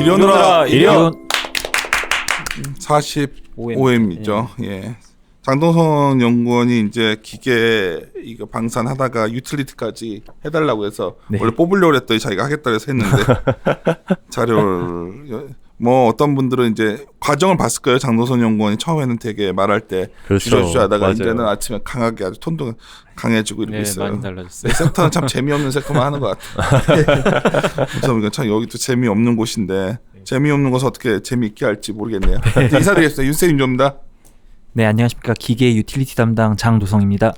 이려노라 이려 45회이죠. 예. 장동선 연구원이 이제 기계 이거 방산하다가 유틸리티까지 해달라고 해서 네. 원래 뽑으려고 했더니 자기가 하겠다고 해서 했는데 자료를 뭐 어떤 분들은 이제 과정을 봤을 거예요. 장동선 연구원이 처음에는 되게 말할 때 그렇죠. 주저주저 하다가 맞아요. 이제는 아침에 강하게 아주 톤도 강해지고 이렇게 네, 있어요. 많이 달라졌어요. 섹터는 참 재미없는 섹터만 하는 것 같아요. 그래서 우리가 참 여기도 재미없는 곳인데 재미없는 것을 어떻게 재미있게 할지 모르겠네요. 인사드리겠습니다. 윤세윤 조입니다. 네, 안녕하십니까. 기계 유틸리티 담당 장도성입니다.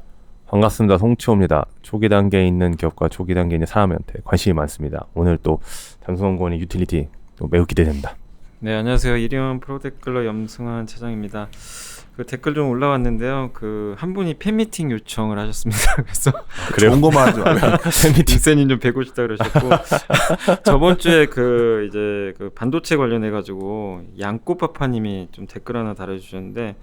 반갑습니다. 송치호입니다. 초기 단계에 있는 기업과 초기 단계에 있는 사람한테 관심이 많습니다. 오늘 또 장성원의 유틸리티 또 매우 기대됩니다. 네, 안녕하세요. 이리온 프로데클러 염승환 차장입니다. 그 댓글 좀 올라왔는데요. 그 한 분이 팬미팅 요청을 하셨습니다. 그래서 좋은 것만 하지 말고. 닉센님 좀 뵈고 싶다 그러셨고 저번 주에 그 이제 그 반도체 관련해 가지고 양꼬파파님이 좀 댓글 하나 달아주셨는데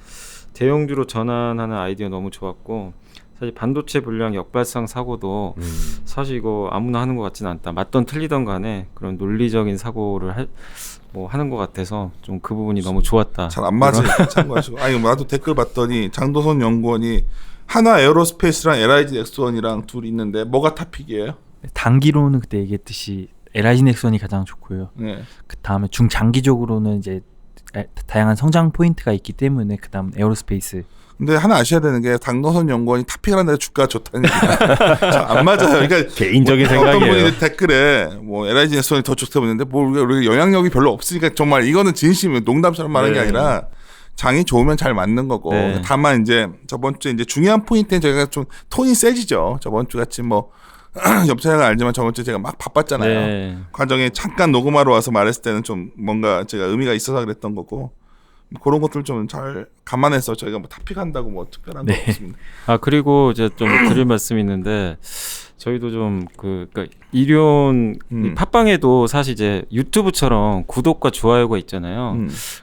대형주로 전환하는 아이디어 너무 좋았고 사실 반도체 불량 역발상 사고도 사실 이거 아무나 하는 것 같지는 않다. 맞던 틀리던 간에 그런 논리적인 사고를 하는 것 같아서 좀 그 부분이 너무 좋았다. 잘 안 맞아요. 참고하시고. 아니 나도 댓글 봤더니 장도선 연구원이 하나 에어로스페이스랑 LIG 넥스원이랑 둘이 있는데 뭐가 탑픽이에요? 단기로는 그때 얘기했듯이 LIG 넥슨이 가장 좋고요. 네. 그 다음에 중장기적으로는 이제 다양한 성장 포인트가 있기 때문에 그 다음 에어로스페이스. 근데 하나 아셔야 되는 게 장도선 연구원이 탑픽을 하는 데 주가가 좋다는 얘기가 잘 안 맞아요. 그러니까 개인적인 어떤 생각이에요. 분이 댓글에 뭐 LIG 넥스원이 더 좋다고 했는데 뭐 우리가 영향력이 별로 없으니까 정말 이거는 진심이에요. 농담처럼 말하는 게 아니라 장이 좋으면 잘 맞는 거고. 네. 다만 이제 저번 주에 이제 중요한 포인트는 저희가 좀 톤이 세지죠. 저번 주 같이 뭐 옆차장은 알지만 저번 주에 제가 막 바빴잖아요. 네. 과정에 잠깐 녹음하러 와서 말했을 때는 좀 뭔가 제가 의미가 있어서 그랬던 거고 그런 것들 좀 잘 감안해서 저희가 뭐 탑픽한다고 뭐 특별한 거 없습니다. 아 그리고 이제 좀 드릴 말씀이 있는데 저희도 좀 그러니까 이륜 이 팟빵에도 사실 이제 유튜브처럼 구독과 좋아요가 있잖아요.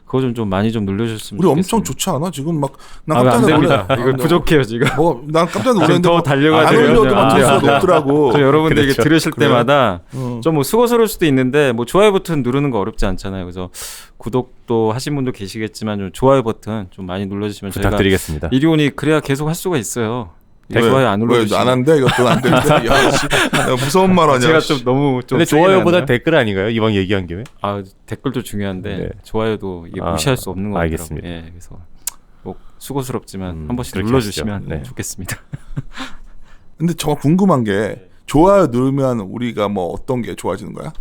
그거 좀 많이 좀 눌러주셨으면 우리 좋겠습니다. 엄청 좋지 않아? 지금 막 난 안 깜짝 됩니다. 놀래. 이거 부족해요 지금. 뭐난 깜짝 놀랐는데 더 뭐 달려가야 안 돼요. 올려도 막 안 돼요, 점수가 안 돼요. 높더라고. 저 여러분들 이게 그렇죠. 들으실 그래요? 때마다 좀 뭐 수고스러울 수도 있는데 뭐 좋아요 버튼 누르는 거 어렵지 않잖아요. 그래서 구독도 하신 분도 계시겠지만 좀 좋아요 버튼 좀 많이 눌러주시면 저희가 부탁드리겠습니다. 이리온이 그래야 계속 할 수가 있어요. 왜? 좋아요 안 왜 눌러주시면 안 한대? 이것도 안 되는데. 야, 씨. 야, 무서운 말 하냐. 제가 씨. 좀 너무 좀 근데 세게 좋아요보다 나왔나요? 댓글 아닌가요? 이왕 얘기한 김에? 아 댓글도 중요한데 네. 좋아요도 이게 아, 무시할 수 없는 거 알겠습니다. 같더라고요. 예, 그래서 뭐 수고스럽지만 한 번씩 그렇게 눌러주시면 하시죠. 네. 좋겠습니다. 근데 저 궁금한 게 좋아요 누르면 우리가 뭐 어떤 게 좋아지는 거야?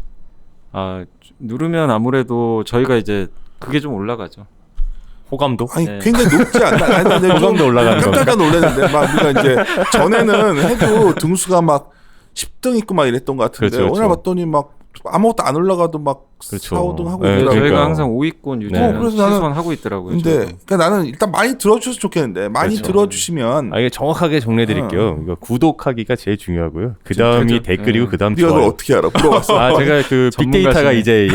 아 누르면 아무래도 저희가 이제 그게 좀 올라가죠. 호감도? 아니 네. 굉장히 높지 않나? 아니, 근데 좀 호감도 올라가는 깜짝 놀랐는데 막 우리가 이제 전에는 해도 등수가 막 10등 있고 막 이랬던 것 같은데 그렇죠, 그렇죠. 오늘 봤더니 막 아무것도 안 올라가도 막 그렇죠. 4, 5등 하고 네, 있더라고요. 저희가 그러니까요. 항상 5위권 네. 유지는 그래서 나는- 최소한 하고 있더라고요. 근데 저희도. 그러니까 나는 일단 많이 들어주셔서 좋겠는데 많이 그렇죠. 들어주시면 이게 정확하게 정리해드릴게요. 이거 구독하기가 제일 중요하고요. 그 다음이 그죠? 댓글이고 네. 그 다음 네가 그걸 좋아요. 어떻게 알아? 물어봤어. 아 제가 그 빅데이터가 전문가시네. 이제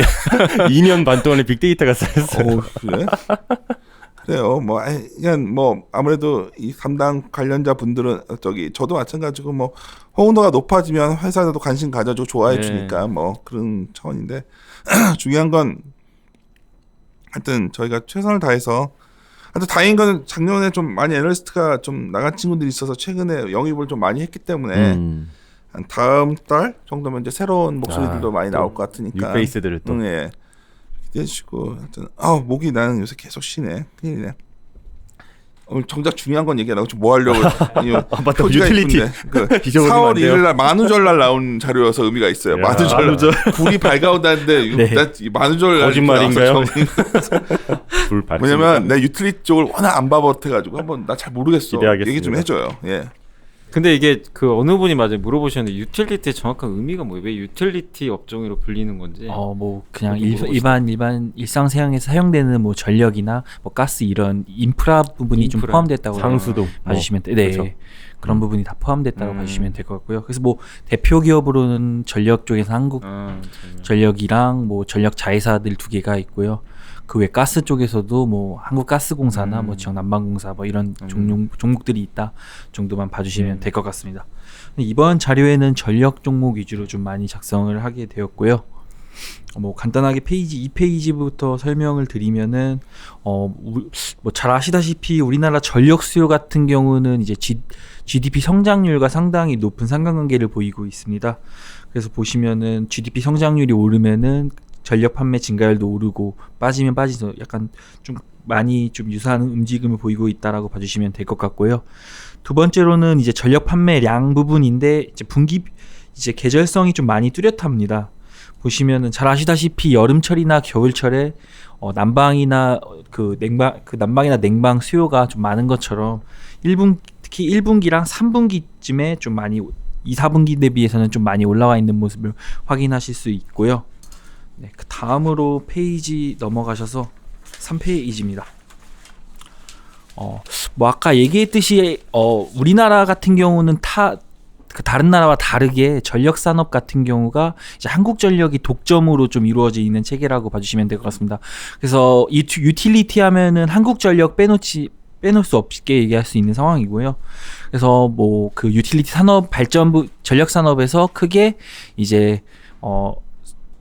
2년 반 동안에 빅데이터가 쌓였어요. 그래? 그래요. 뭐 그냥 뭐 아무래도 이 담당 관련자 분들은 저도 마찬가지고 뭐 호응도가 높아지면 회사들도 관심 가져주고 좋아해 네. 주니까 뭐 그런 차원인데 중요한 건 하여튼 저희가 최선을 다해서 하여튼 다행인 건 작년에 좀 많이 애널리스트가 좀 나간 친구들이 있어서 최근에 영입을 좀 많이 했기 때문에 한 다음 달 정도면 이제 새로운 목소리들도 많이 또 나올 것 같으니까 뉴페이스들을 또 예. 기대해 주시고 하여튼 목이 나는 요새 계속 쉬네. 큰일이네. 오늘 정작 중요한 건 얘기 안 하고 좀 뭐 하려고 맞다. 표지가 유틸리티. 이쁜데. 그 잊어버리면 4월 안 돼요. 1일 날 만우절날 나온 자료여서 의미가 있어요. 야, 만우절 굴이 밝아오다는데 네. 이 만우절날 거짓말인가요? 나와서 불 밝습니다. 왜냐면 내 유틸리티 쪽을 워낙 안 봐버텨가지고 한번 나 잘 모르겠어. 기대하겠습니다. 얘기 좀 해줘요. 예. 근데 이게 그 어느 분이 맞아요 물어보셨는데 유틸리티의 정확한 의미가 뭐예요? 왜 유틸리티 업종으로 불리는 건지. 뭐 그냥 그것도 물어보고 일반 일상생활에서 사용되는 뭐 전력이나 뭐 가스 이런 인프라 부분이 좀 인프라. 포함됐다고 상수도 봐주시면 돼. 네. 그렇죠. 그런 부분이 다 포함됐다고 봐주시면 될 것 같고요. 그래서 뭐 대표 기업으로는 전력 쪽에서 한국 전력이랑 뭐 전력 자회사들 2개가 있고요. 그 외 가스 쪽에서도 뭐 한국가스공사나 뭐 지역 난방공사 뭐 이런 종목들이 있다 정도만 봐주시면 될 것 같습니다. 이번 자료에는 전력 종목 위주로 좀 많이 작성을 하게 되었고요. 뭐 간단하게 페이지 2페이지부터 설명을 드리면은 뭐 잘 아시다시피 우리나라 전력 수요 같은 경우는 이제 GDP 성장률과 상당히 높은 상관관계를 보이고 있습니다. 그래서 보시면은 GDP 성장률이 오르면은 전력 판매 증가율도 오르고 빠지면 빠지서 약간 좀 많이 좀 유사한 움직임을 보이고 있다라고 봐주시면 될 것 같고요. 두 번째로는 이제 전력 판매량 부분인데 이제 계절성이 좀 많이 뚜렷합니다. 보시면은 잘 아시다시피 여름철이나 겨울철에 난방이나 난방이나 냉방 수요가 좀 많은 것처럼 특히 1분기랑 3분기쯤에 좀 많이 2, 4분기 대비해서는 좀 많이 올라와 있는 모습을 확인하실 수 있고요. 네, 그 다음으로 페이지 넘어가셔서 3페이지입니다. 뭐 아까 얘기했듯이 우리나라 같은 경우는 다른 나라와 다르게 전력 산업 같은 경우가 이제 한국전력이 독점으로 좀 이루어져 있는 체계라고 봐주시면 될 것 같습니다. 그래서 이 유틸리티 하면은 한국전력 빼놓을 수 없게 얘기할 수 있는 상황이고요. 그래서 뭐 그 유틸리티 산업 발전부 전력 산업에서 크게 이제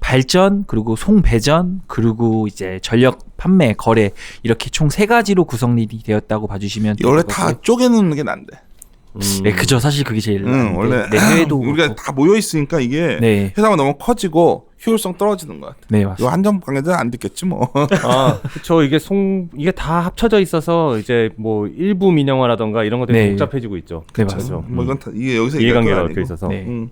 발전 그리고 송배전 그리고 이제 전력 판매 거래 이렇게 총 3가지로 구성이 되었다고 봐주시면 이거 원래 다 쪼개놓는 게 난데. 네, 그죠. 사실 그게 제일 원래 해외도 우리가 그렇고. 다 모여 있으니까 이게 네. 회사가 너무 커지고 효율성 떨어지는 것 같아. 네, 이거 맞습니다. 한정 관계자는 안 듣겠지 뭐. 그렇죠. 이게 다 합쳐져 있어서 이제 뭐 일부 민영화라던가 이런 것들이 네. 복잡해지고 있죠. 네, 그렇죠. 맞습니다. 뭐 이건 다 이게 여기서 이해관계가 얘기할 건 얽혀 아니고. 있어서. 네.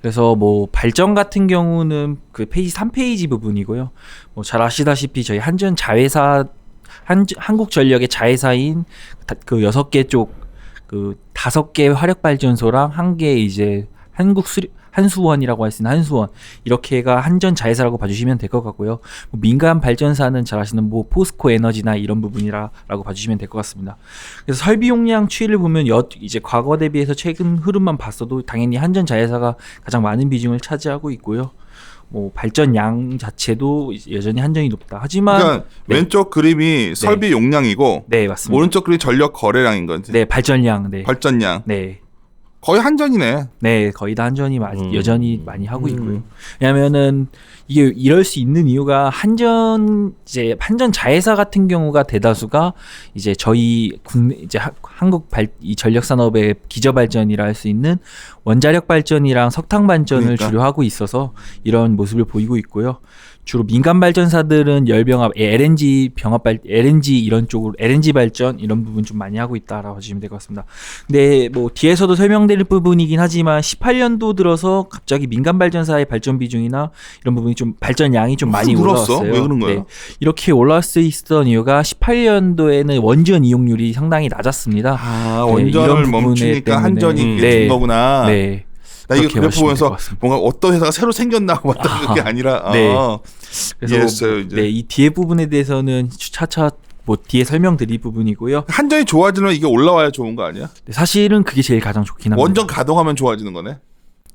그래서 뭐 발전 같은 경우는 그 페이지 3페이지 부분이고요. 뭐 잘 아시다시피 저희 한국전력의 자회사인 그 6개 쪽 그 5개 화력 발전소랑 1개 이제 한수원이라고 할 수 있는 한수원 이렇게가 한전 자회사라고 봐주시면 될 것 같고요. 뭐 민간 발전사는 잘 아시는 뭐 포스코 에너지나 이런 부분이라고 봐주시면 될 것 같습니다. 그래서 설비 용량 추이를 보면 이제 과거 대비해서 최근 흐름만 봤어도 당연히 한전 자회사가 가장 많은 비중을 차지하고 있고요. 뭐 발전량 자체도 여전히 한전이 높다. 하지만 그러니까 왼쪽 그림이 설비 용량이고 네, 맞습니다. 오른쪽 그림이 전력 거래량인 거지. 네, 발전량. 네. 발전량. 네. 거의 한전이네. 네, 거의 다 한전이 여전히 많이 하고 있고요. 왜냐면은 이게 이럴 수 있는 이유가 한전 자회사 같은 경우가 대다수가 이제 저희 한국 이 전력 산업의 기저 발전이라 할 수 있는 원자력 발전이랑 석탄 발전을 그러니까. 주로 하고 있어서 이런 모습을 보이고 있고요. 주로 민간 발전사들은 열병합, LNG 이런 쪽으로 LNG 발전 이런 부분 좀 많이 하고 있다라고 보시면 될 것 같습니다. 근데 뭐 뒤에서도 설명드릴 부분이긴 하지만 18년도 들어서 갑자기 민간 발전사의 발전 비중이나 이런 부분이 좀 발전량이 좀 많이 늘었어? 올라왔어요. 왜 그런 거예요? 네. 이렇게 올라올 수 있었던 이유가 18년도에는 원전 이용률이 상당히 낮았습니다. 원전을 이런 부분에 멈추니까 때문에. 한전이 이게 네. 준 거구나. 네. 나 이거 그렇게 그래프 보시면 될 보면서 것 같습니다. 뭔가 어떤 회사가 새로 생겼나 봤던 게 아니라 네. 이해했어요, 그래서 이제. 네, 이 뒤에 부분에 대해서는 차차 뭐 뒤에 설명드릴 부분이고요. 한전이 좋아지면 이게 올라와야 좋은 거 아니야? 네, 사실은 그게 제일 가장 좋긴 합니다. 원전 가동하면 좋아지는 거네.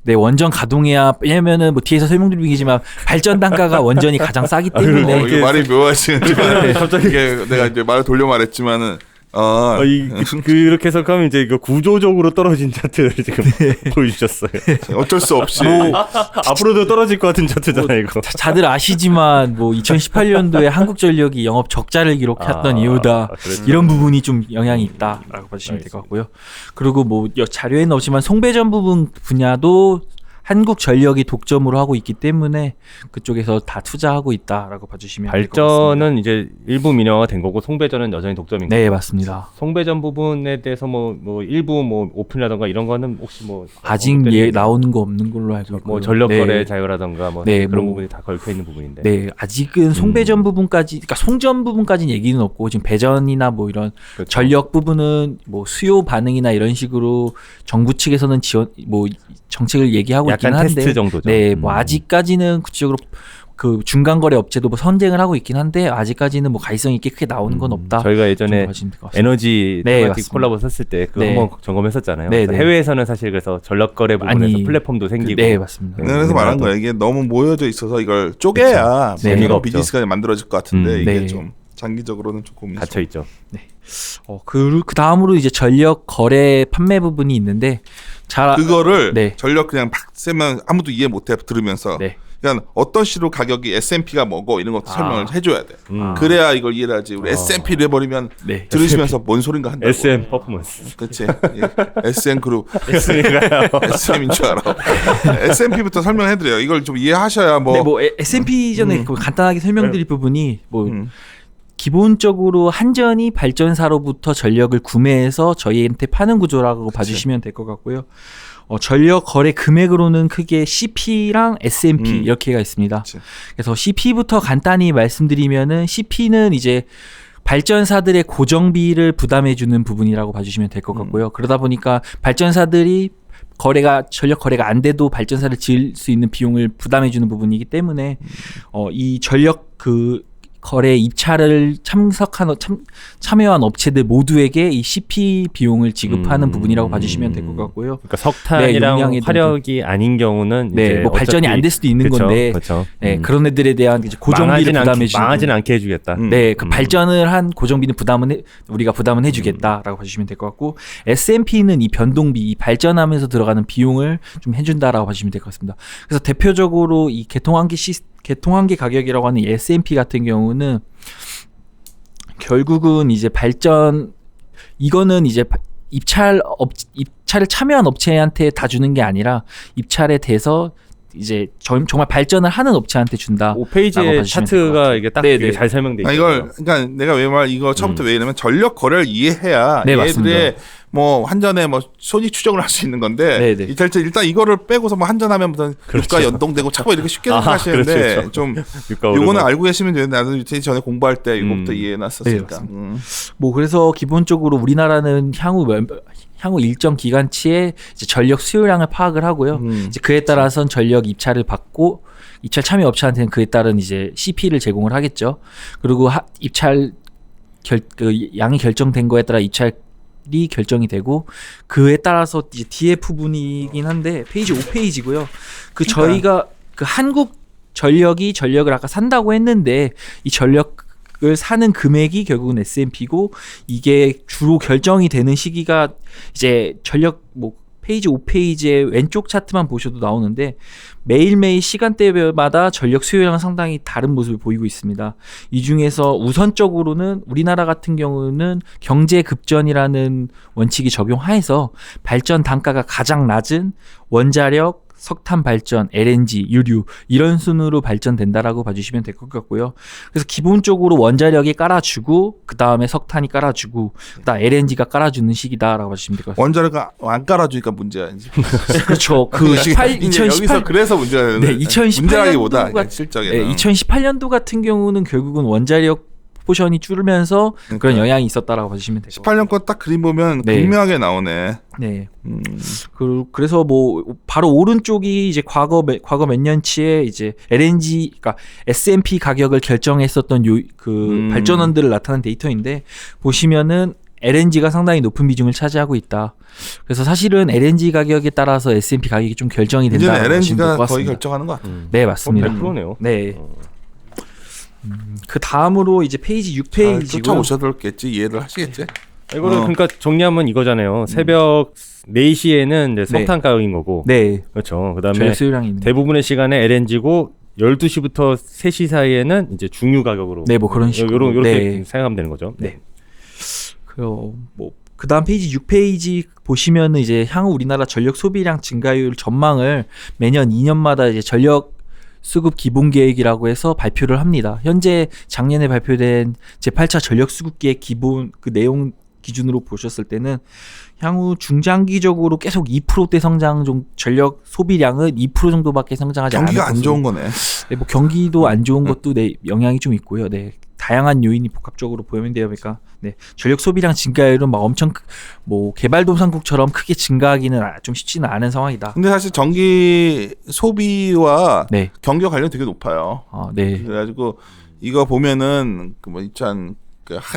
네, 원전 가동해야 왜냐면은 뭐 뒤에서 설명드리겠지만 발전 단가가 원전이 가장 싸기 때문에 이게 말이 묘하지. 네, 갑자기 이게 내가 이제 말을 돌려 말했지만은 그렇게 해석하면 이제 이거 구조적으로 떨어진 차트를 지금 보여주셨어요. 어쩔 수 없이 앞으로도 떨어질 것 같은 차트잖아요, 이거. 다들 아시지만 뭐 2018년도에 한국전력이 영업 적자를 기록했던 이유다. 그렇죠. 이런 부분이 좀 영향이 있다라고 봐주시면 될 것 같고요. 그리고 뭐 자료에는 없지만 송배전 부분 분야도 한국전력이 독점으로 하고 있기 때문에 그쪽에서 다 투자하고 있다라고 봐주시면 될 것 같습니다. 발전은 이제 일부 민영화가 된 거고 송배전은 여전히 독점인 거죠. 네, 맞습니다. 송배전 부분에 대해서 뭐 일부 뭐 오픈이라던가 이런 거는 혹시 뭐 아직 언급된 나오는 거 없는 걸로 알고 있고요. 뭐 전력 네. 거래 자유라던가 뭐 네, 그런 뭐 부분이 다 걸려 있는 부분인데. 네, 아직은 송배전 부분까지, 그러니까 송전 부분까지는 얘기는 없고 지금 배전이나 뭐 이런 그렇죠. 전력 부분은 뭐 수요 반응이나 이런 식으로 정부 측에서는 지원 뭐 정책을 얘기하고 있긴 약간 한데, 테스트 정도죠. 네, 뭐 아직까지는 구체적으로 그 중간 거래 업체도 뭐 선쟁을 하고 있긴 한데 아직까지는 뭐 가이성 있게 크게 나오는 건 없다. 저희가 예전에 정도 봐주시면 될것 같습니다. 에너지 네, 테마틱 맞습니다. 콜라보 썼을 때 그거 네. 한번 점검했었잖아요. 네, 그래서 네. 해외에서는 사실 그래서 전력 거래 부분에서 아니, 플랫폼도 생기고. 네, 맞습니다. 그래서 말한 거야. 이게 너무 모여져 있어서 이걸 쪼개야 네. 재미가 재미가 비즈니스가 만들어질 것 같은데 이게 네. 좀 장기적으로는 좀 고민이 갇혀 있죠. 그 다음으로 이제 전력 거래 판매 부분이 있는데 그거를 네. 전력 그냥 막 세면 아무도 이해 못해 들으면서 네. 그러니까 어떤 시로 가격이 S&P가 뭐고 이런 것도 설명을 해줘야 돼. 음. 그래야 이걸 이해를 하지. 우리 S&P를 해버리면 네. 들으시면서 뭔 소린가 한다고. SM 퍼포먼스. 그렇지. SM 그룹. SM인가요? SM인 줄 알아. S&P부터 설명해드려요. 이걸 좀 이해하셔야 뭐. 네, 뭐 S&P 전에 그 간단하게 설명드릴 부분이 뭐 음. 기본적으로 한전이 발전사로부터 전력을 구매해서 저희한테 파는 구조라고 봐주시면 될 것 같고요. 전력 거래 금액으로는 크게 CP랑 S&P 이렇게가 있습니다. 그치. 그래서 CP부터 간단히 말씀드리면은 CP는 이제 발전사들의 고정비를 부담해주는 부분이라고 봐주시면 될 것 같고요. 그러다 보니까 발전사들이 전력 거래가 안 돼도 발전사를 지을 수 있는 비용을 부담해주는 부분이기 때문에 이 전력 거래 입찰을 참여한 업체들 모두에게 이 CP 비용을 지급하는 부분이라고 봐주시면 될 것 같고요. 그러니까 석탄이랑 용량에 화력이 아닌 경우는 네, 이제 뭐 발전이 안 될 수도 있는 그쵸, 건데, 그쵸. 네, 그런 애들에 대한 이제 고정비를 부담해 주는 망하진 않게 해주겠다. 네, 그 발전을 한 고정비는 우리가 부담은 해주겠다라고 봐주시면 될 것 같고, S&P는 이 변동비, 이 발전하면서 들어가는 비용을 좀 해준다라고 봐주시면 될 것 같습니다. 그래서 대표적으로 이 개통한기 가격이라고 하는 이 S&P 같은 경우는 결국은 이제 이거는 이제 입찰을 참여한 업체한테 다 주는 게 아니라 입찰에 대해서 이제 정말 발전을 하는 업체한테 준다. 5페이지의 차트가 이게 딱 네네. 잘 설명돼 있어요. 이걸 그러니까 내가 이거 처음부터 왜 이러면 전력 거래를 이해해야 네, 얘들의 맞습니다. 뭐 한전에 뭐 손익 추정을 할 수 있는 건데 네네. 일단 이거를 빼고서 뭐 한전하면 무슨 유가 연동되고 자꾸 이렇게 쉽게 생각하시는데 그렇죠. 좀 유가 요거는 오르고. 알고 계시면 되는데 나도 유태인 전에 공부할 때 이거부터 이해해놨었으니까. 네, 뭐 그래서 기본적으로 우리나라는 향후 일정 기간치에 이제 전력 수요량을 파악을 하고요. 이제 그에 따라서는 전력 입찰을 받고 입찰 참여 업체한테는 그에 따른 이제 CP를 제공을 하겠죠. 그리고 입찰 양이 결정된 거에 따라 입찰이 결정이 되고 그에 따라서 이제 뒤에 부분이긴 한데 페이지 5페이지고요. 저희가 한국 전력을 아까 산다고 했는데 이 전력을 사는 금액이 결국은 S&P고 이게 주로 결정이 되는 시기가 이제 전력 페이지 5페이지의 왼쪽 차트만 보셔도 나오는데 매일매일 시간대마다 전력 수요량은 상당히 다른 모습을 보이고 있습니다. 이 중에서 우선적으로는 우리나라 같은 경우는 경제급전이라는 원칙이 적용하에서 발전 단가가 가장 낮은 원자력, 석탄 발전, LNG, 유류 이런 순으로 발전된다라고 봐주시면 될 것 같고요. 그래서 기본적으로 원자력이 깔아주고 그 다음에 석탄이 깔아주고 그다음 LNG가 깔아주는 시기다라고 봐주시면 될 것 같습니다. 원자료가 안 깔아주니까 문제야 이제. 그렇죠. 이제 여기서 그래서 문제가 되는. 네, 2018년도가 문제라기보다 실적에. 네, 2018년도 같은 경우는 결국은 원자력 포션이 줄면서 그런 영향이 있었다라고 봐주시면 될 것 같아요. 18년 거 딱 그림 보면 네. 극명하게 나오네. 네. 그래서 뭐 바로 오른쪽이 이제 과거 몇 년치에 이제 LNG, 그러니까 S&P 가격을 결정했었던 발전원들을 나타낸 데이터인데 보시면은 LNG가 상당히 높은 비중을 차지하고 있다. 그래서 사실은 LNG 가격에 따라서 S&P 가격이 좀 결정이 된다. 이제는 LNG가 거의 결정하는 것 같아. 네, 맞습니다. 100%네요. 네. 그 다음으로 이제 페이지 6페이지고요. 쫓아오셔도겠지 이해를 하시겠지. 이거는 그러니까 정리하면 이거잖아요. 새벽 4시에는 이제 석탄 가격인 거고. 네. 그렇죠. 그다음에 전력 수요량이 있는. 대부분의 시간에 LNG고 12시부터 3시 사이에는 이제 중유 가격으로. 네, 뭐 그런 식으로. 요렇게 네. 생각하면 되는 거죠. 네. 그다음 페이지 6페이지 보시면은 이제 향후 우리나라 전력 소비량 증가율 전망을 매년 2년마다 이제 전력 수급 기본 계획이라고 해서 발표를 합니다. 현재 작년에 발표된 제8차 전력 수급계획 기본 내용 기준으로 보셨을 때는 향후 중장기적으로 계속 2%대 성장 전력 소비량은 2% 정도밖에 성장하지 않을 경기가 안 좋은 거네. 네, 뭐 경기도 안 좋은 것도 영향이 좀 있고요. 네. 다양한 요인이 복합적으로 보면되다 보니까 전력 소비량 증가율은 막 엄청 개발도상국처럼 크게 증가하기는 좀 쉽지는 않은 상황이다. 근데 사실 전기 소비와 네. 경기와 관련 되게 높아요. 네. 그래가지고 이거 보면은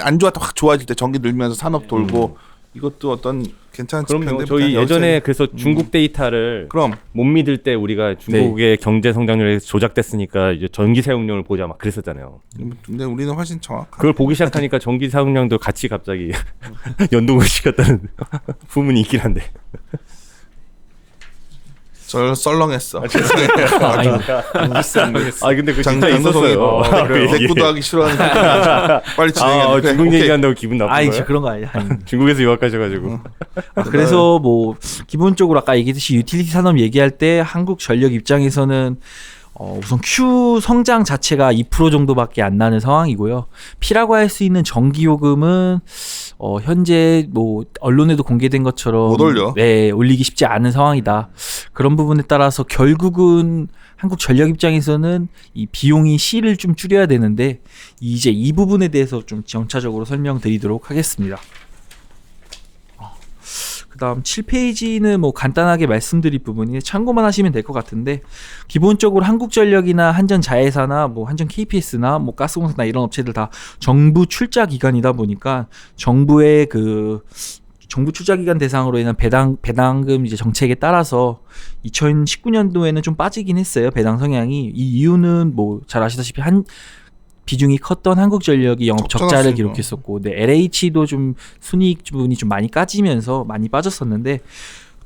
안 좋았다 확 좋아질 때 전기 늘면서 산업 돌고 이것도 어떤 괜찮은 그럼요. 지표인데 저희 예전에 그래서 중국 데이터를 그럼 못 믿을 때 우리가 중국의 경제 성장률이 조작됐으니까 이제 전기 사용량을 보자 막 그랬었잖아요. 근데 우리는 훨씬 정확한. 그걸 보기 시작하니까 전기 사용량도 같이 갑자기 연동을 시켰다는 후문이 있긴 한데. 썰렁했어. 아이고. 아 근데 그 진짜 장동성이 있었어요. 대꾸도 하기 싫어하는 빨리 진행해. 중국 얘기한다고 기분 나쁜 아이 거예요? 그런 거 아니야. 중국에서 유학하셔가지고. 그래서 뭐 기본적으로 아까 얘기했듯이 유틸리티 산업 얘기할 때 한국전력 입장에서는 우선 Q 성장 자체가 2% 정도밖에 안 나는 상황이고요. P라고 할 수 있는 전기 요금은 현재 뭐 언론에도 공개된 것처럼 못 올려. 네, 올리기 쉽지 않은 상황이다. 그런 부분에 따라서 결국은 한국전력 입장에서는 이 비용이 C를 좀 줄여야 되는데 이제 이 부분에 대해서 좀 정차적으로 설명드리도록 하겠습니다. 그다음 7페이지는 뭐 간단하게 말씀드릴 부분이 참고만 하시면 될 것 같은데 기본적으로 한국전력이나 한전자회사나 뭐 한전 KPS나 뭐 가스공사나 이런 업체들 다 정부 출자 기관이다 보니까 정부의 그 정부 출자 기관 대상으로 인한 배당금 이제 정책에 따라서 2019년도에는 좀 빠지긴 했어요. 배당 성향이. 이 이유는 뭐 잘 아시다시피 비중이 컸던 한국전력이 영업 적자를 기록했었고, 네, LH도 좀 순이익 부분이 좀 많이 까지면서 많이 빠졌었는데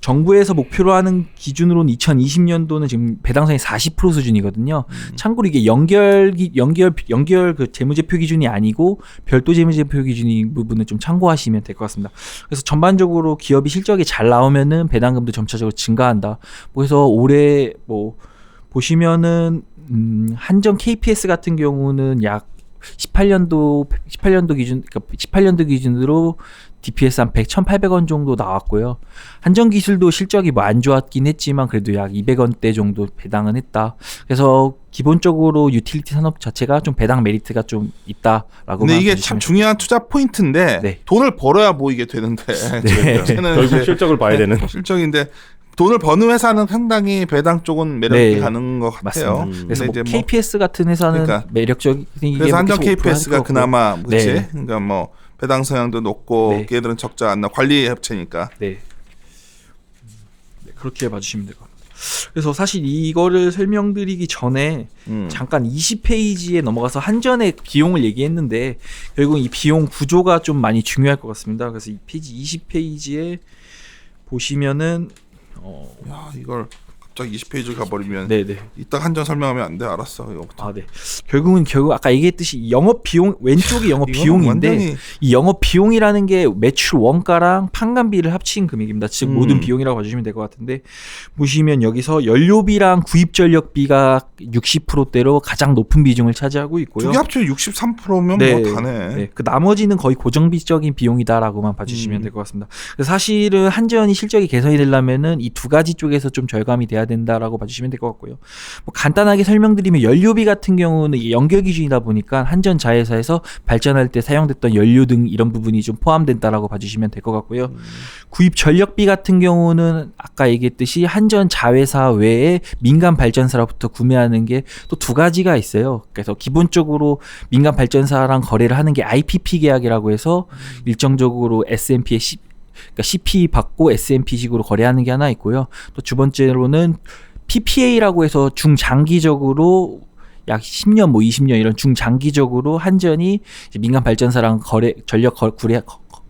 정부에서 목표로 하는 기준으로는 2020년도는 지금 배당성이 40% 수준이거든요. 참고로 이게 연결 그 재무제표 기준이 아니고 별도 재무제표 기준인 부분을 좀 참고하시면 될 것 같습니다. 그래서 전반적으로 기업이 실적이 잘 나오면은 배당금도 점차적으로 증가한다. 그래서 올해 뭐 보시면은 한전 KPS 같은 경우는 약 18년도 기준으로 DPS 한 1,800원 정도 나왔고요. 한전기술도 실적이 뭐 안 좋았긴 했지만 그래도 약 200원대 정도 배당은 했다. 그래서 기본적으로 유틸리티 산업 자체가 좀 배당 메리트가 좀 있다라고. 근데 이게 참 중요한 투자 포인트인데 네. 돈을 벌어야 뭐 이게 되는데 네. 결국 실적을 봐야 되는. 실적인데 돈을 버는 회사는 상당히 배당 쪽은 매력있게 가는 것 같아요. 맞습니다. 그래서 근데 뭐 이제 KPS 같은 회사는 그러니까 매력적인 그래서 한전 KPS가 그나마 그렇지. 네. 그러니까 뭐 배당 성향도 높고 네. 걔들은 적자 안 나 관리 업체니까. 네. 그렇게 봐주시면 될 것 같아요. 그래서 사실 이거를 설명드리기 전에 잠깐 20페이지에 넘어가서 한전의 비용을 얘기했는데 결국 이 비용 구조가 좀 많이 중요할 것 같습니다. 그래서 이 페이지 20페이지에 보시면은 야 이걸 갑자기 20페이지를 가버리면 네네. 이따 한전 설명하면 안 돼. 알았어. 이거부터. 네. 결국 아까 얘기했듯이 영업 비용 왼쪽이 영업 비용인데 완전히 이 영업 비용이라는 게 매출 원가랑 판관비를 합친 금액입니다. 즉 모든 비용이라고 봐주시면 될 것 같은데 보시면 여기서 연료비랑 구입 전력비가 60%대로 가장 높은 비중을 차지하고 있고요. 두 개 합치면 63%면 네. 뭐 다네. 네. 그 나머지는 거의 고정비적인 비용이다라고만 봐주시면 될 것 같습니다. 그래서 사실은 한전이 실적이 개선이 되려면은 이 두 가지 쪽에서 좀 절감이 돼야 된다라고 봐주시면 될 것 같고요. 뭐 간단하게 설명드리면 연료비 같은 경우는 이게 연결 기준이다 보니까 한전 자회사에서 발전할 때 사용됐던 연료 등 이런 부분이 좀 포함된다라고 봐주시면 될 것 같고요. 구입 전력비 같은 경우는 아까 얘기했듯이 한전 자회사 외에 민간 발전사로부터 구매하는 게 또 두 가지가 있어요. 그래서 기본적으로 민간 발전사랑 거래를 하는 게 IPP 계약이라고 해서 일정적으로 S&P에 그러니까 CP 받고 S&P식으로 거래하는 게 하나 있고요. 또 두 번째로는 PPA라고 해서 중장기적으로 약 10년 뭐 20년 이런 중장기적으로 한전이 이제 민간 발전사랑 전력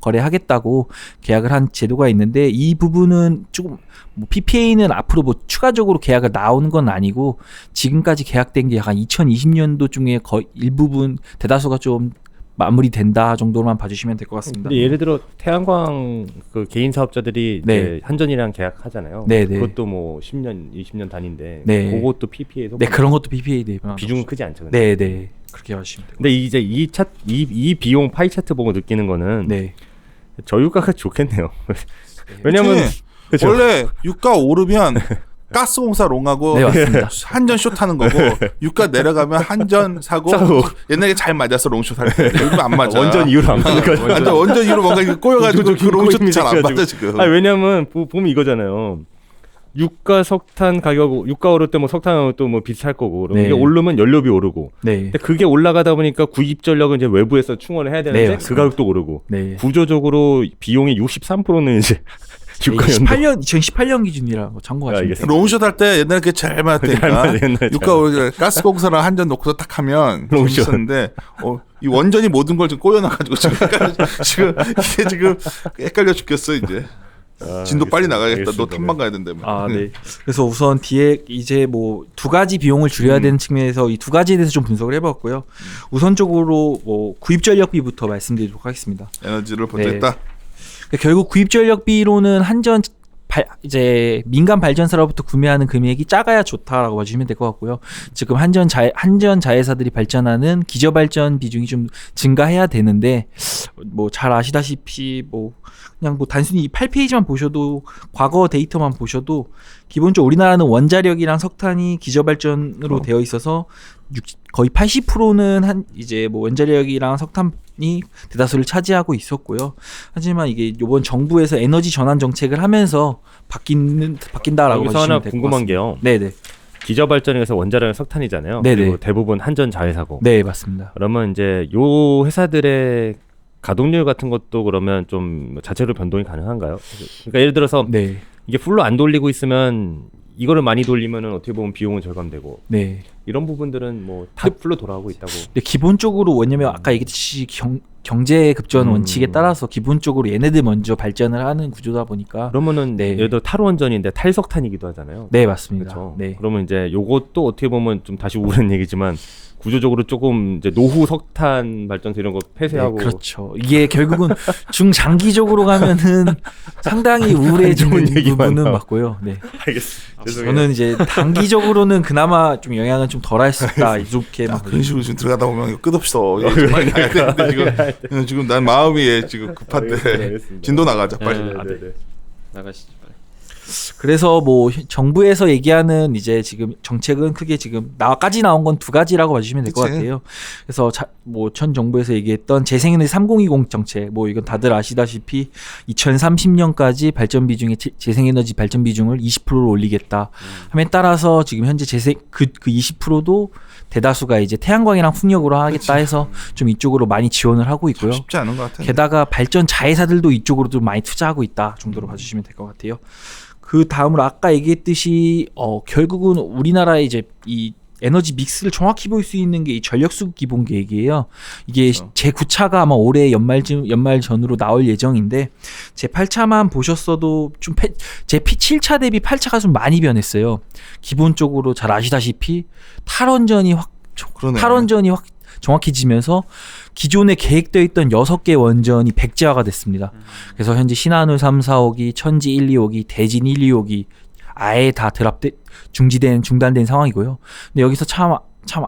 거래하겠다고 계약을 한 제도가 있는데 이 부분은 조금 뭐 PPA는 앞으로 뭐 추가적으로 계약을 나오는 건 아니고 지금까지 계약된 게 약간 2020년도 중에 거의 일부분 대다수가 좀 마무리된다 정도로만 봐주시면 될 것 같습니다. 근데 예를 들어 태양광 그 개인 사업자들이 네. 이제 한전이랑 계약하잖아요. 네, 네. 그것도 뭐 10년, 20년 단위인데 네. 그것도 PPA에서 네, 그런 것도 PPA 대입 비중은 크지 않죠. 네, 네. 그렇게 봐주시면 돼요. 근데 이제 이 비용 파이 차트 보고 느끼는 거는 네. 저유가가 좋겠네요. 왜냐면 그치? 원래 유가 오르면 가스공사 롱하고 네, 맞습니다. 한전 숏 하는 거고 유가 내려가면 한전 사고 옛날에 잘 맞았어 롱숏 할 때. 요즘 안 맞아. 원전 이후로 안 맞으니까. 원전 이후로 뭔가 이렇게 꼬여가지고 그 롱숏 잘 안 맞아 지금. 아니, 왜냐면 보면 이거잖아요. 유가 석탄 가격 유가 오를 때 뭐 석탄은 또 뭐 비쌀 거고 네. 이게 오르면 연료비 오르고. 네. 근데 그게 올라가다 보니까 구입 전력은 이제 외부에서 충원을 해야 되는데 네, 그 가격도 오르고. 네. 구조적으로 비용이 63%는 이제 유가 연도. 2018년 기준이라고 참고하시면 돼요. 롱숏 할 때 옛날에 그게 잘 맞았다니까. 유가 오르게 가스공사랑 한전 놓고서 딱 하면 재밌었는데 이 원전이 모든 걸 지금 꼬여놔가지고 지금 이게 지금 헷갈려 죽겠어 이제. 진도 빨리 나가야겠다. 너 알겠습니다. 탐방 가야 된다며. 아, 네. 그래서 우선 뒤에 이제 뭐 두 가지 비용을 줄여야 되는 측면에서 이 두 가지에 대해서 좀 분석을 해봤고요. 우선적으로 뭐 구입 전력비부터 말씀드리도록 하겠습니다. 에너지를 보태겠다. 결국 구입 전력비로는 이제 민간 발전사로부터 구매하는 금액이 작아야 좋다라고 봐주시면 될 것 같고요. 지금 한전 자회사들이 발전하는 기저 발전 비중이 좀 증가해야 되는데 뭐 잘 아시다시피 뭐 그냥 뭐 단순히 이 8페이지만 보셔도 과거 데이터만 보셔도 기본적으로 우리나라는 원자력이랑 석탄이 기저 발전으로 되어 있어서 거의 80%는 이제 뭐 원자력이랑 석탄이 대다수를 차지하고 있었고요. 하지만 이게 이번 정부에서 에너지 전환 정책을 하면서 바뀐다라고 여기서 하나 봐주시면 될 것 궁금한 같습니다. 게요. 네네. 기저 발전에서 원자력은 석탄이잖아요. 네네. 그리고 대부분 한전 자회사고. 네 맞습니다. 그러면 이제 요 회사들의 가동률 같은 것도 그러면 좀 자체로 변동이 가능한가요? 그러니까 예를 들어서 네. 이게 풀로 안 돌리고 있으면 이거를 많이 돌리면은 어떻게 보면 비용은 절감되고 네. 이런 부분들은 뭐 다 풀로 돌아가고 있다고. 근데 기본적으로 왜냐면 아까 얘기했듯이 경제 급전 원칙에 따라서 기본적으로 얘네들 먼저 발전을 하는 구조다 보니까 그러면은 네. 예를 들어 탈원전인데 탈석탄이기도 하잖아요. 네 맞습니다. 그렇죠. 네. 그러면 이제 요것도 어떻게 보면 좀 다시 우는 얘기지만 구조적으로 조금 이제 노후 석탄 발전소 이런 거 폐쇄하고 네, 그렇죠. 이게 결국은 중장기적으로 가면은 상당히 안 우울해지는 좋은 얘기만 부분은 나와. 맞고요. 네. 알겠습니다. 저는 이제 단기적으로는 그나마 좀 영향은 좀 덜할 수 있다 이렇게 막 그런 식으로 지금 들어가다 보면 이거 끝없어. 이거 좀 빨리 가야 되는데 지금 난 마음이 지금 급한데 알겠습니다. 진도 나가자 빨리. 네. 아, 네네. 나가시죠. 빨리. 그래서 뭐 정부에서 얘기하는 이제 지금 정책은 크게 지금 나까지 나온 건 두 가지라고 봐주시면 될 것 그치. 같아요. 그래서 뭐 전 정부에서 얘기했던 재생에너지 3020 정책, 뭐 이건 다들 아시다시피 2030년까지 발전 비중의 재생에너지 발전 비중을 20%로 올리겠다. 함에 따라서 지금 현재 그 20%도 대다수가 이제 태양광이랑 풍력으로 하겠다 해서 좀 이쪽으로 많이 지원을 하고 있고요. 쉽지 않은 것 같아. 게다가 발전 자회사들도 이쪽으로 좀 많이 투자하고 있다 정도로 봐주시면 될 것 같아요. 그 다음으로 아까 얘기했듯이 결국은 우리나라의 이제 이 에너지 믹스를 정확히 볼 수 있는 게 이 전력수급 기본 계획이에요. 이게 그렇죠. 제 9차가 아마 올해 연말 전으로 나올 예정인데 제 8차만 보셨어도 좀 제 7차 대비 8차가 좀 많이 변했어요. 기본적으로 잘 아시다시피 탈원전이 그러네. 정확해지면서 기존에 계획되어 있던 6개 원전이 백지화가 됐습니다. 그래서 현재 신한울 3, 4호기, 천지 1, 2호기, 대진 1, 2호기 아예 다 중단된 상황이고요. 근데 여기서 참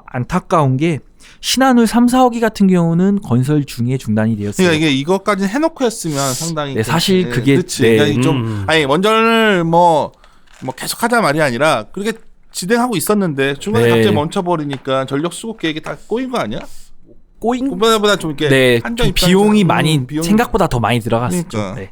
안타까운 게 신한울 3, 4호기 같은 경우는 건설 중에 중단이 되었어요. 그러니까 이게 이것까지 해놓고 했으면 상당히 네, 사실 그게 그치. 네. 그러니까 좀 아니 원전을 뭐 계속 하자 말이 아니라 그렇게 진행하고 있었는데 중간에 네. 갑자기 멈춰버리니까 전력 수급 계획이 다 꼬인 거 아니야? 꼬인 그보다 좀 이렇게 네, 한정 좀 비용이 입장에서, 많이 비용이- 생각보다 더 많이 들어갔었죠. 그러니까. 네.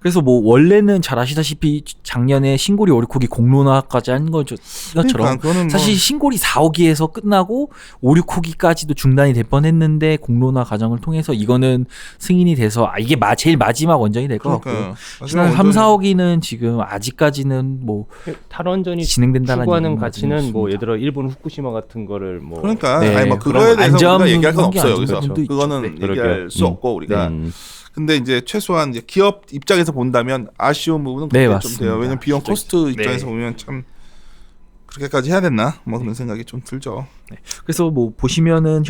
그래서 뭐 원래는 잘 아시다시피 작년에 신고리 오리코기 공론화까지 한 것처럼 그러니까 그거는 사실 신고리 4호기에서 끝나고 5, 6호기까지도 중단이 될 뻔했는데 공론화 과정을 통해서 이거는 승인이 돼서 이게 제일 마지막 원전이 될 것 같고요. 신한 3, 4호기는 지금 아직까지는 뭐 탈원전이 진행된다는 추구하는 얘기는 가치는 아직 뭐 없습니다. 예를 들어 일본 후쿠시마 같은 거를 뭐 그러니까 네, 아니 뭐 그런 그거에 대해서 안전 우리가 얘기할 건 부분이 없어요. 안전 여기서 부분도 있죠. 그거는 네. 얘기할 그러게요. 수 없고 우리가 근데 이제 최소한 이제 기업 입장에서 본다면 아쉬운 부분은 네, 그게 좀 맞습니다. 돼요. 왜냐면 비용 코스트 네. 입장에서 보면 참 그렇게까지 해야 됐나? 뭐 그런 생각이 좀 들죠. 그래서 뭐 보시면은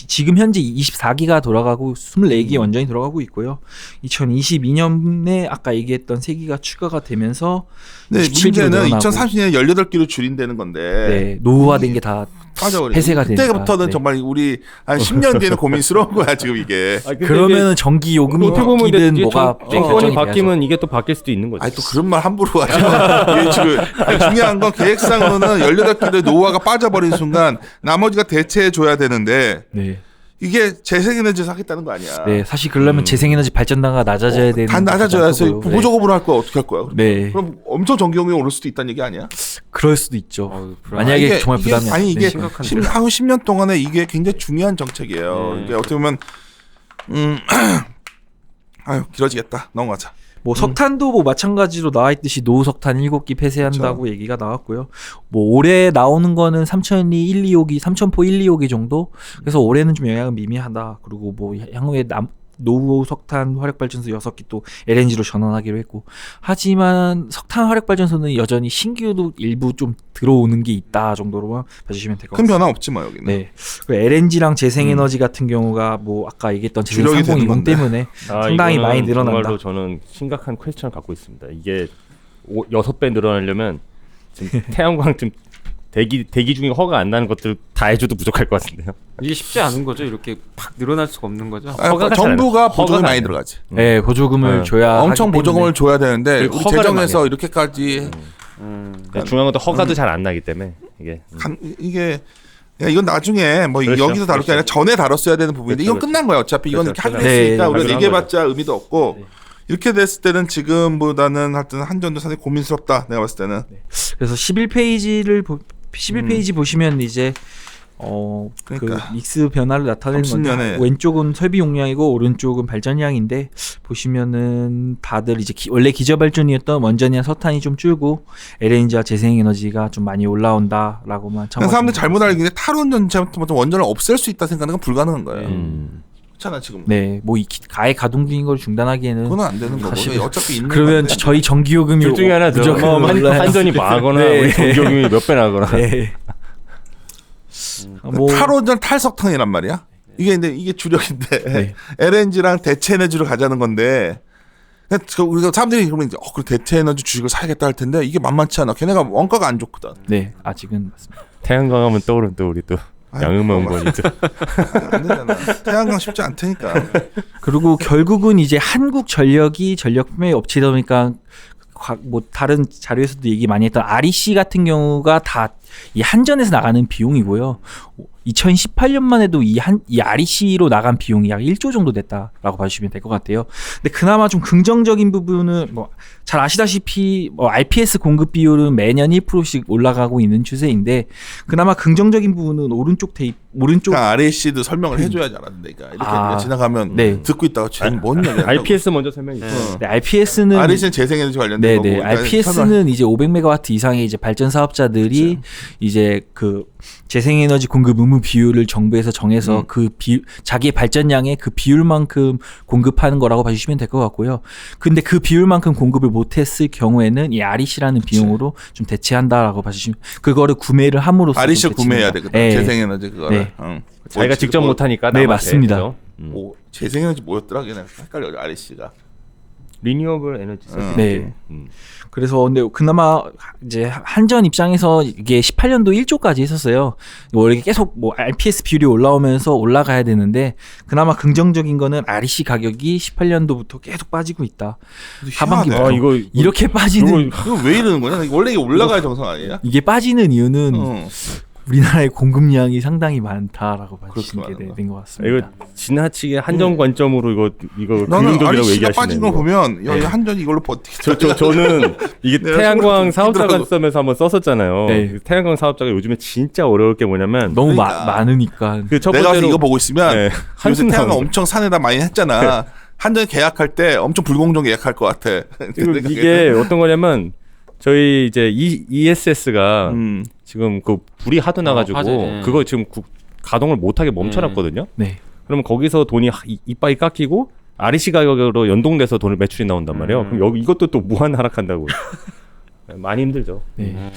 지금 현재 24기가 돌아가고 24기 원전이 돌아가고 있고요. 2022년에 아까 얘기했던 3기가 추가가 되면서 네, 27기로 문제는 늘어나고 2030년에 18기로 줄인다는 건데 네, 노후화된 게 다 빠져버려. 폐쇄가 되니까. 그때부터는 네. 정말 우리 한 10년 뒤에는 고민스러운 거야 지금 이게. 그러면은 전기 요금이 어떻게 보면 바뀌든 이게 뭐가 정권이 결정이 바뀌면 이게 또 바뀔 수도 있는 거죠. 아니 또 그런 말 함부로 하지 마. 이게 지금 중요한 건 계획상으로는 18기를 노후화가 빠져버린 순간 나머지가 대체해 줘야 되는데 네. 이게 재생에너지에서 하겠다는 거 아니야. 네, 사실 그러려면 재생에너지 발전단가 낮아져야 되는 다 낮아져야지 거고요. 네. 보조금으로 할 거야. 어떻게 할 거야? 네. 그럼 엄청 전기요금이 오를 수도 있다는 얘기 아니야? 그럴 수도 있죠. 불안. 만약에 이게- 정말 이게- 부담이 아니 이게 심각한데. 향후 10년 동안에 이게 굉장히 중요한 정책이에요. 네. 이게 어떻게 보면 아유 길어지겠다. 넘어가자. 뭐 석탄도 뭐 마찬가지로 나와 있듯이 노석탄 7기 폐쇄한다고 얘기가 나왔고요. 뭐 올해 나오는 거는 3000리 1, 2호기, 3000포 1, 2호기 정도. 그래서 올해는 좀 영향은 미미하다. 그리고 뭐 향후에 노후 석탄 화력발전소 6기 또 LNG로 전환하기로 했고, 하지만 석탄 화력발전소는 여전히 신규도 일부 좀 들어오는 게 있다 정도로만 봐주시면 될 것 큰 같습니다. 변화 없지 뭐 여기는. 네. LNG랑 재생에너지 같은 경우가 뭐 아까 얘기했던 주력이 되는 재생3020 건데. 때문에 상당히 이거는 많이 늘어난다. 정말로 저는 심각한 퀘스천을 갖고 있습니다. 이게 6배 늘어나려면 지금 태양광 좀 대기 중에 허가 안 나는 것들 다 해줘도 부족할 것 같은데요. 이게 쉽지 않은 거죠. 이렇게 팍 늘어날 수가 없는 거죠. 허가가 정부가 잘 안- 보조금이 허가가 많이 안 들어가지. 네, 보조금을 네. 줘야 엄청 하기 때문에. 보조금을 줘야 되는데 그리고 우리 허가를 재정에서 많이 이렇게까지 중요한 것도 허가도 잘 안 나기 때문에 이게 이게 야, 이건 나중에 뭐 그렇죠. 여기서 다룰 게 아니라 전에 다뤘어야 되는 부분인데 그렇죠, 이건 끝난 거야. 어차피 이건 그렇죠. 이렇게 하기로 네, 했으니까 우리가 그런 얘기해봤자 의미도 없고 네. 이렇게 됐을 때는 지금보다는 하여튼 한전도 상당히 고민스럽다. 내가 봤을 때는. 그래서 11페이지 보시면 이제 그러니까. 그 믹스 변화를 나타내는 30년에. 건데 왼쪽은 설비 용량이고 오른쪽은 발전량인데 보시면은 다들 이제 원래 기저발전이었던 원전이나 석탄이 좀 줄고 LNG와 재생에너지가 좀 많이 올라온다라고만 그냥 사람들 잘못 알고 알고 있는데 탈원전 잘못하면 원전을 없앨 수 있다 생각하는 건 불가능한 거예요. 그렇잖아 지금. 네, 뭐 가해 가동 중인 걸 중단하기에는 그건 안 되는 거고 사실- 어차피 있는 그러면 건데. 저희 전기요금이 둘 중에 하나죠. 무조건 올라야 한전이 망하거나 네. 우리 전기요금이 몇 배 나거나. 네. 뭐 탈원전 탈석탄이란 말이야. 이게 근데 이게 주력인데 네. LNG랑 대체 에너지로 가자는 건데 우리가 사람들이 그러면 이제 그 대체 에너지 주식을 사야겠다 할 텐데 이게 만만치 않아. 걔네가 원가가 안 좋거든. 네, 아직은 맞습니다. 태양광 하면 떠오르는 또 우리 또 양음만 그거 원이 또 안 되잖아. 태양광 쉽지 않다니까. 그리고 결국은 이제 한국전력이 전력분해 업체다 보니까 뭐 다른 자료에서도 얘기 많이 했던 REC 같은 경우가 다 이 한전에서 나가는 비용이고요. 2018년만 해도 이 REC로 나간 비용이 약 1조 정도 됐다라고 봐주시면 될 것 같아요. 근데 그나마 좀 긍정적인 부분은 뭐 잘 아시다시피 뭐 RPS 공급 비율은 매년 1%씩 올라가고 있는 추세인데 그나마 긍정적인 부분은 오른쪽 그러니까 RAC도 설명을 해줘야지 않았는데, 그러니까 이렇게 지나가면 네. 듣고 있다가 쟤는 뭔 얘기야? RPS 먼저 설명해 주세요. 네, RPS는 RAC는 재생에너지 관련된 거고. 네네. 그러니까 RPS는 이제 500메가와트 이상의 이제 발전 사업자들이 이제 그 재생에너지 공급 의무 비율을 정부에서 정해서 자기의 발전량의 그 비율만큼 공급하는 거라고 봐주시면 될 것 같고요. 근데 그 비율만큼 공급을 못했을 경우에는 이 REC라는 비용으로 좀 대체한다라고 봐주시면 그거를 구매를 함으로써 REC 좀 구매해야 대체한다. 되거든. 네. 재생에너지 그거를. 네. 응. 자기가 직접 못 하니까 네, 맞습니다. 재생에너지 뭐였더라? 그냥 헷갈려. REC가. 리뉴어블 에너지 서비스. 네. 그래서 근데 그나마 이제 한전 입장에서 이게 18년도 1조까지 했었어요. 원래 계속 뭐 RPS 비율이 올라오면서 올라가야 되는데 그나마 긍정적인 거는 REC 가격이 18년도부터 계속 빠지고 있다. 하반기 희한하네. 이거 이렇게 빠지는 이거 왜 이러는 거냐? 원래 이게 올라가야 정상 아니야? 이게 빠지는 이유는 어. 우리나라의 공급량이 상당히 많다라고 봐주시는 그렇게 게 많은 된 것 같습니다. 이거 지나치게 한정 관점으로 이거 나는 긍정적이라고 REC가 얘기하시네. 빠진 거 보면 야, 이 한전이 이걸로 버티겠다. 저는 이게 내가 태양광 속으로 사업자 힘들어도. 관점에서 한번 썼었잖아요. 네. 태양광 사업자가 요즘에 진짜 어려울 게 뭐냐면 너무 그러니까. 많으니까. 그 첫 내가 번째로 이거 보고 있으면 네, 요새 한숨 태양광 나오는 엄청 산에다 많이 했잖아. 한전 계약할 때 엄청 불공정 계약할 것 같아. 그리고 이게 어떤 거냐면 저희 이제 ESS가 지금 그 불이 하도 나가지고 화재, 네. 그거 지금 가동을 못하게 멈춰놨거든요. 네. 그러면 거기서 돈이 이빠이 깎이고 REC 가격으로 연동돼서 돈을 매출이 나온단 말이에요. 그럼 여기 이것도 또 무한 하락한다고. 많이 힘들죠. 네.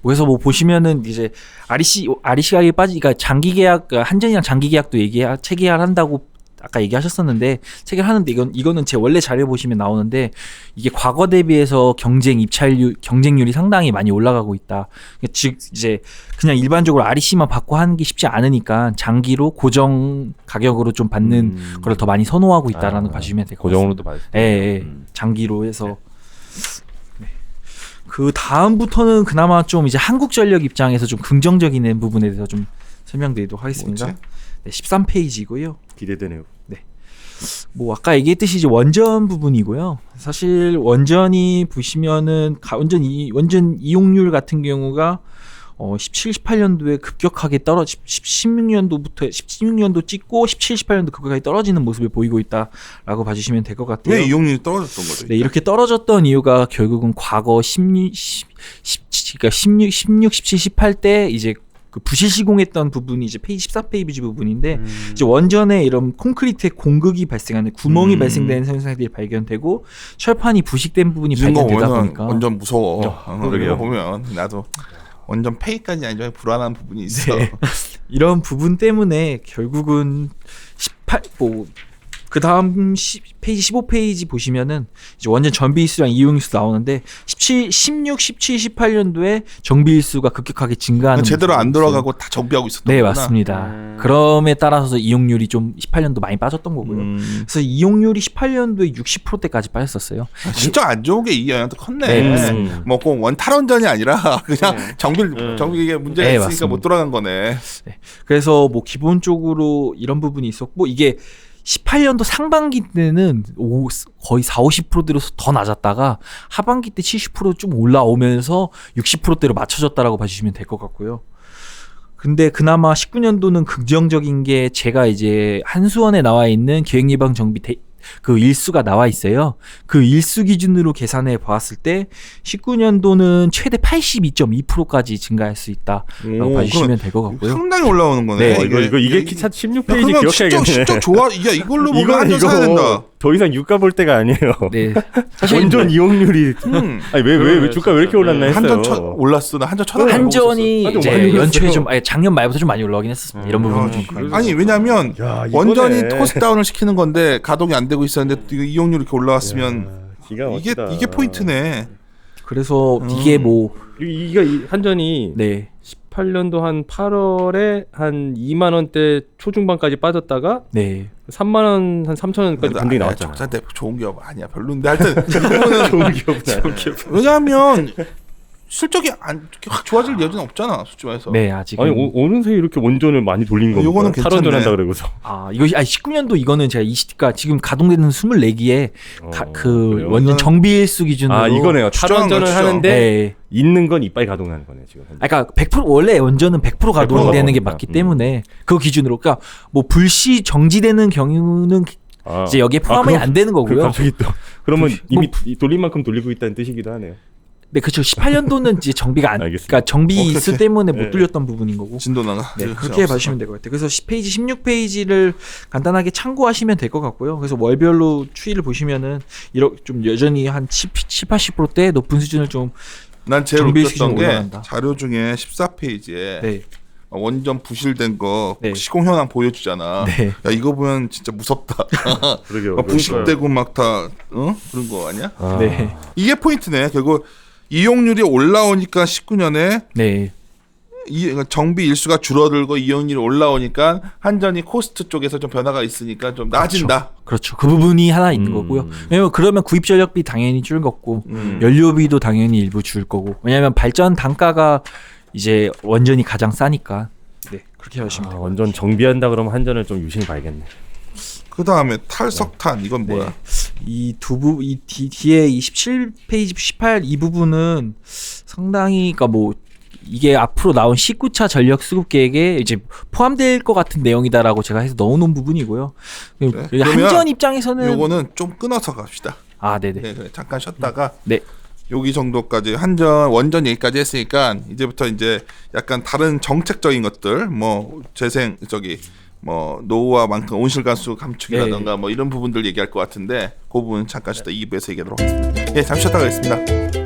그래서 뭐 보시면은 이제 REC 가격이 빠지니까 장기 계약 한전이랑 장기 계약도 체계한다고 아까 얘기하셨었는데 체결하는데 이거는 제 원래 자료 보시면 나오는데 이게 과거 대비해서 경쟁률이 상당히 많이 올라가고 있다. 즉 이제 그냥 일반적으로 REC만 받고 하는 게 쉽지 않으니까 장기로 고정 가격으로 좀 받는 걸 더 많이 선호하고 있다라는 거 봐주시면 될 것 같습니다. 고정으로도 받을 수 예, 예. 장기로 해서 네. 그 다음부터는 그나마 좀 이제 한국전력 입장에서 좀 긍정적인 부분에 대해서 좀 설명드리도록 하겠습니다. 뭐지? 네, 13페이지고요. 기대되네요. 뭐 아까 얘기했듯이 이제 원전 부분이고요. 사실 원전이 보시면은 원전 이용률 같은 경우가 17, 18년도에 급격하게 16년도 찍고 17, 18년도 급격하게 떨어지는 모습을 보이고 있다라고 봐주시면 될 것 같아요. 왜 이용률이 떨어졌던 거죠? 네, 이렇게 떨어졌던 이유가 결국은 과거 16, 17, 18 때 이제 그 부실 시공했던 부분이 이제 페이지 14페이지 부분인데 이제 원전에 이런 콘크리트의 공극이 발생하는 구멍이 발생되는 현상들이 발견되고 철판이 부식된 부분이 이런 거 발견되다 보면 보니까 완전 무서워. 그러게요. 이거 보면 나도 완전 페이까지 아니지만 불안한 부분이 있어. 네. 이런 부분 때문에 결국은 18그 다음 페이지 15페이지 보시면은 이제 원전 정비일수랑 이용일수 나오는데 16, 17, 18년도에 정비일수가 급격하게 증가하는 제대로 안 부분이 있어요. 들어가고 다 정비하고 있었던 네, 거구나. 맞습니다. 그럼에 따라서 이용률이 좀 18년도 많이 빠졌던 거고요. 그래서 이용률이 18년도에 60%대까지 빠졌었어요. 진짜 안 좋은 게 이 영향도 컸네. 네, 맞습니다. 뭐꼭 원탈원전이 아니라 그냥 정비 이게 문제가 네, 있으니까 맞습니다. 못 돌아간 거네. 그래서 뭐 기본적으로 이런 부분이 있었고 이게 18년도 상반기 때는 거의 40-50%대로 더 낮았다가 하반기 때 70%좀 올라오면서 60%대로 맞춰졌다라고 봐주시면 될 것 같고요. 근데 그나마 19년도는 긍정적인 게 제가 이제 한수원에 나와 있는 기획예방 정비 그 일수가 나와 있어요. 그 일수 기준으로 계산해 보았을 때 19년도는 최대 82.2%까지 증가할 수 있다라고 봐주시면 될 것 같고요. 상당히 올라오는 거네. 네, 이게 키차 16페이지 그러면 기억해야겠네. 진짜 좋아. 야 이걸로 보면 한전 사야 된다. 더 이상 유가 볼 때가 아니에요. 네, 원전 이용률이 아니 왜 주가 왜 이렇게 올랐나 했어요. 한전 올랐어. 나 한전 쳐다. 한전이 한전 이제 많이 올랐어요. 연초에 좀 작년 말부터 좀 많이 올라가긴 했었습니다. 이런 부분 좀 아니 왜냐면 야, 이거네. 원전이 코스트 다운을 시키는 건데 가동이 안 되고 있었는데 이거 이용률이 이렇게 올라왔으면 기가 막히다. 이게 포인트네. 그래서 이게 뭐 이 한전이 네. 18년도 한 8월에 한 2만 원대 초중반까지 빠졌다가 네. 3만 원, 한 3천 원까지 반등이 나왔잖아요. 적자인데 좋은 기업 아니야. 별로인데 하여튼 이거는 좋은 기업은 아니야. 왜냐하면 실적이 이렇게 확 좋아질 여지는 없잖아. 솔직히 말해서. 네, 아직 아니 어느 새 이렇게 원전을 많이 돌린 겁니까? 요거는 괜찮네. 탈원전한다 그러고서. 이거 19년도 이거는 제가 그러니까 지금 가동되는 24기에 그 그래요? 원전 정비일수 기준으로 이거네요. 추정한 탈원전을 거죠. 하는데 네. 있는 건 이빨 가동하는 거네 지금. 그러니까 100% 원래 원전은 100% 가동되는 게 가동이니까. 맞기 때문에 그 기준으로 그러니까 뭐 불시 정지되는 경우는 이제 여기에 포함이 그럼- 안 되는 거고요. 갑자기 또 그러면 뭐 이미 돌린 만큼 돌리고 있다는 뜻이기도 하네요. 네, 그렇죠. 18년도는 이제 정비가 알겠습니다. 그러니까 정비 오케이, 일수 오케이. 때문에 못 네. 뚫렸던 부분인 거고. 진도 나가. 네, 그렇게 봐주시면 될 것 같아요. 그래서 페이지 16페이지를 간단하게 참고하시면 될 것 같고요. 그래서 월별로 추이를 보시면은 이렇게 좀 여전히 한 70-80%대 높은 수준을 좀 난 제일 정비 웃겼던 수준 게 올라간다. 자료 중에 14페이지에 네, 원전 부실된 거 네. 시공 현황 보여주잖아. 네. 야 이거 보면 진짜 무섭다. 그러게요. 부식되고 막 다 그런 거 아니야? 네, 이게 포인트네. 결국 이용률이 올라오니까 19년에 네, 정비 일수가 줄어들고 이용률이 올라오니까 한전이 코스트 쪽에서 좀 변화가 있으니까 좀 나아진다. 그렇죠. 그 부분이 하나 있는 거고요. 왜냐면 그러면 구입 전력비 당연히 줄 거고 연료비도 당연히 일부 줄 거고. 왜냐면 발전 단가가 이제 원전이 가장 싸니까. 네, 그렇게 하시면 돼요. 원전 정비한다 그러면 한전을 좀 유심히 봐야겠네. 그 다음에 탈석탄 이건 뭐야? 이 뒤에 27페이지 18 이 부분은 상당히 그러니까 뭐 이게 앞으로 나온 19차 전력 수급 계획에 이제 포함될 것 같은 내용이다라고 제가 해서 넣어놓은 부분이고요. 그러면 한전 입장에서는 요거는 좀 끊어서 갑시다. 네네. 네, 그래. 잠깐 쉬었다가 네. 여기 정도까지 원전 얘기까지 했으니까 이제부터 이제 약간 다른 정책적인 것들 뭐 재생 뭐 노후와 만큼 온실가스 감축이라던가 뭐 이런 부분들 얘기할 것 같은데 그 부분 잠깐 쉬다 2부에서 얘기하도록 하겠습니다. 예, 잠시 쉬었다가 가겠습니다.